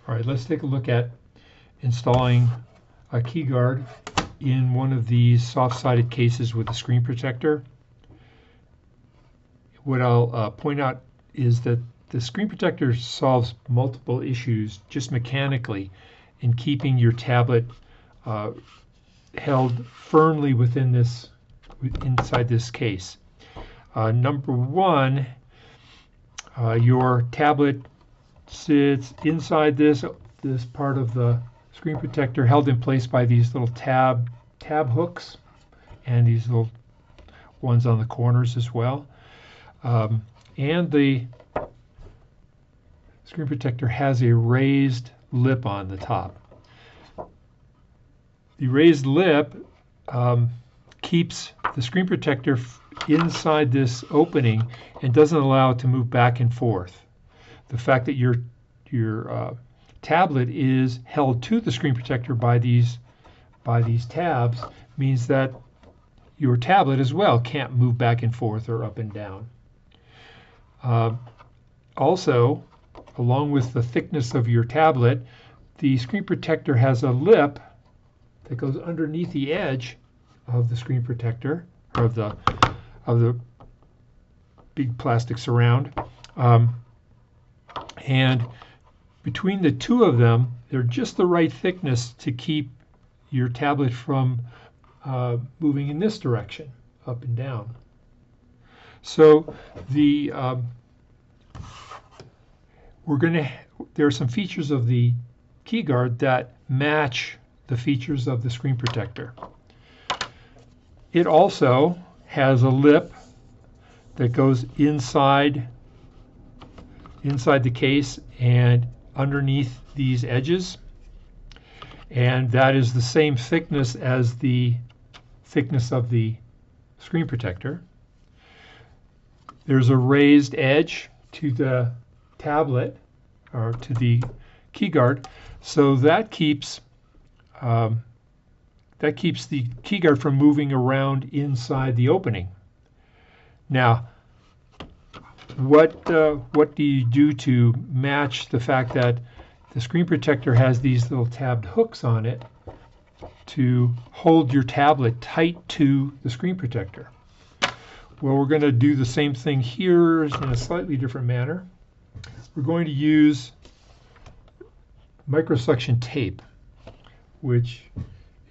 All right, let's take a look at installing a keyguard in one of these soft-sided cases with a screen protector. What I'll point out is that the screen protector solves multiple issues just mechanically in keeping your tablet held firmly within inside this case. Number one, your tablet sits inside this part of the screen protector, held in place by these little tab hooks and these little ones on the corners as well. And the screen protector has a raised lip on the top. The raised lip keeps the screen protector inside this opening and doesn't allow it to move back and forth. The fact that your tablet is held to the screen protector by these tabs means that your tablet as well can't move back and forth or up and down. Also, along with the thickness of your tablet, the screen protector has a lip that goes underneath the edge of the screen protector, or of the big plastic surround. And between the two of them, they're just the right thickness to keep your tablet from moving in this direction, up and down. So there are some features of the keyguard that match the features of the screen protector. It also has a lip that goes inside the case and underneath these edges, and that is the same thickness as the thickness of the screen protector. There's a raised edge to the tablet, or to the keyguard, so that keeps the keyguard from moving around inside the opening. Now, what do you do to match the fact that the screen protector has these little tabbed hooks on it to hold your tablet tight to the screen protector? Well, we're going to do the same thing here in a slightly different manner. We're going to use microsuction tape, which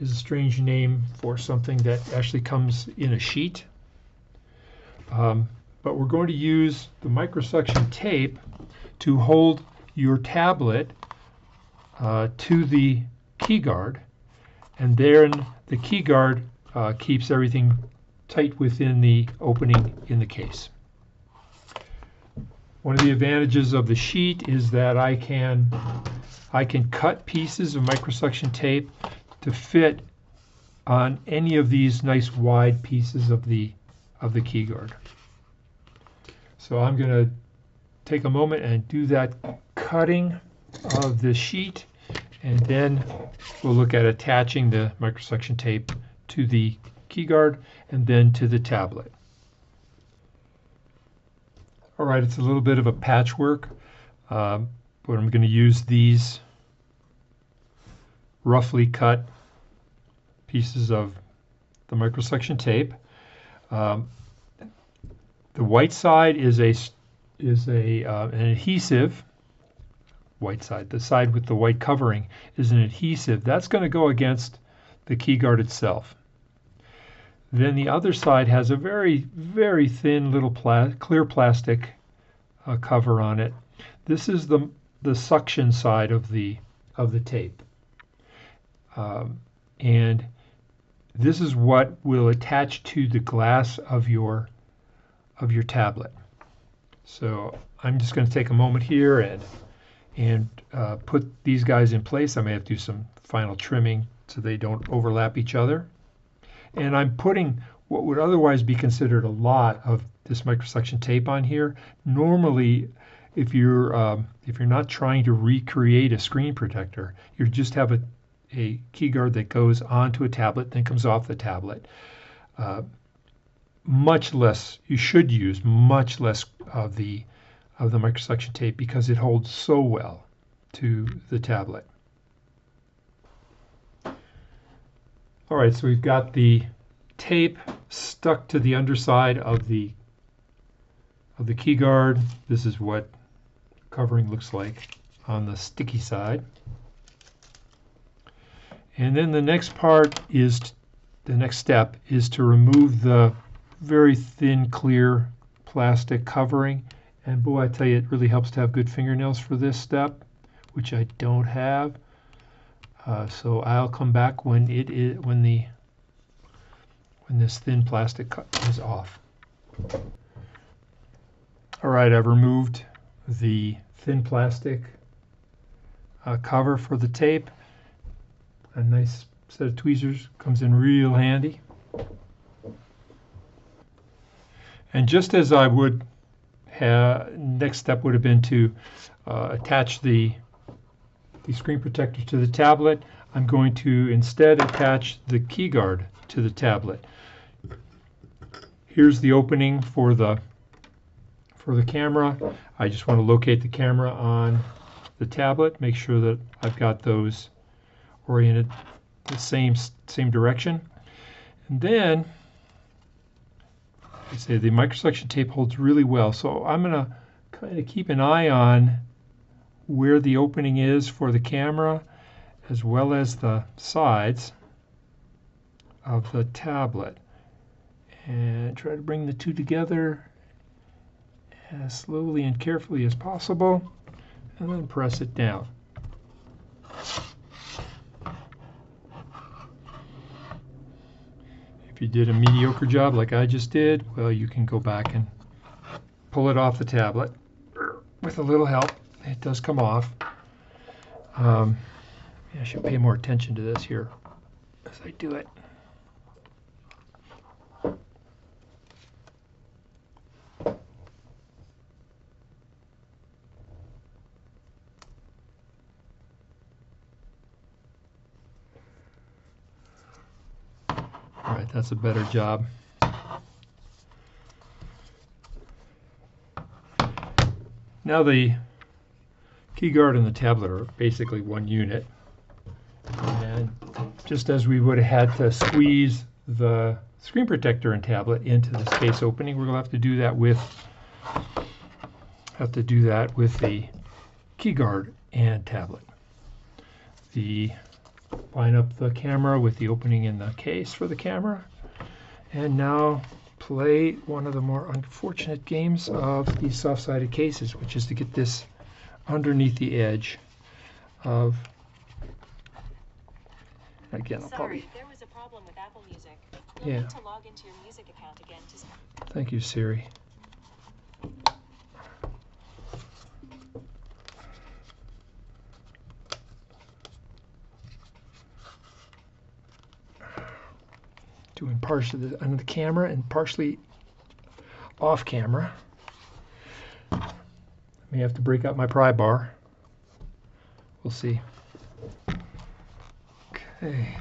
is a strange name for something that actually comes in a sheet. But we're going to use the microsuction tape to hold your tablet to the keyguard, and then the keyguard keeps everything tight within the opening in the case. One of the advantages of the sheet is that I can cut pieces of microsuction tape to fit on any of these nice wide pieces of the keyguard. So I'm going to take a moment and do that cutting of the sheet, and then we'll look at attaching the microsuction tape to the keyguard and then to the tablet. All right, it's a little bit of a patchwork, but I'm going to use these roughly cut pieces of the microsuction tape. The white side is an adhesive. White side, the side with the white covering, is an adhesive. That's going to go against the keyguard itself. Then the other side has a very, very thin little clear plastic cover on it. This is the suction side of the tape, and this is what will attach to the glass of your tablet. So I'm just going to take a moment here and put these guys in place. I may have to do some final trimming so they don't overlap each other. And I'm putting what would otherwise be considered a lot of this microsuction tape on here. Normally, if you're not trying to recreate a screen protector, you just have a keyguard that goes onto a tablet, then comes off the tablet. You should use much less of the microsuction tape because it holds so well. to the tablet. All right, so we've got the tape stuck to the underside of the keyguard. This is what covering looks like on the sticky side. And then the next step is to remove the very thin, clear plastic covering. And boy, I tell you, it really helps to have good fingernails for this step, which I don't have. So I'll come back when this thin plastic is off. All right, I've removed the thin plastic cover for the tape. A nice set of tweezers comes in real handy. And just as I would have, next step would have been to attach the screen protector to the tablet. I'm going to instead attach the keyguard to the tablet. Here's the opening for the camera. I just want to locate the camera on the tablet, make sure that I've got those oriented the same direction. And then, I say the microselection tape holds really well, so I'm going to kind of keep an eye on where the opening is for the camera as well as the sides of the tablet, and try to bring the two together as slowly and carefully as possible, and then press it down. If you did a mediocre job like I just did, well, you can go back and pull it off the tablet with a little help. It does come off. I should pay more attention to this here as I do it. All right, that's a better job. Now the keyguard and the tablet are basically one unit. And just as we would have had to squeeze the screen protector and tablet into this case opening, we're going to have to do that with the keyguard and tablet. Line up the camera with the opening in the case for the camera, and now play one of the more unfortunate games of these soft-sided cases, which is to get this underneath the edge of. Again, I'll probably. There was a problem with Apple Music. You'll need to log into your music account again to. Thank you, Siri. Doing partially under the camera and partially off camera. I may have to break out my pry bar. We'll see. Okay.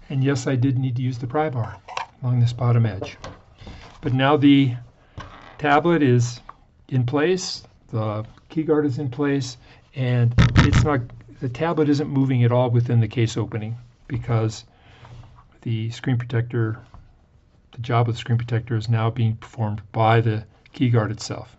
And yes, I did need to use the pry bar along this bottom edge. But now the tablet is in place, the keyguard is in place, and the tablet isn't moving at all within the case opening because the screen protector, the job of the screen protector is now being performed by the keyguard itself.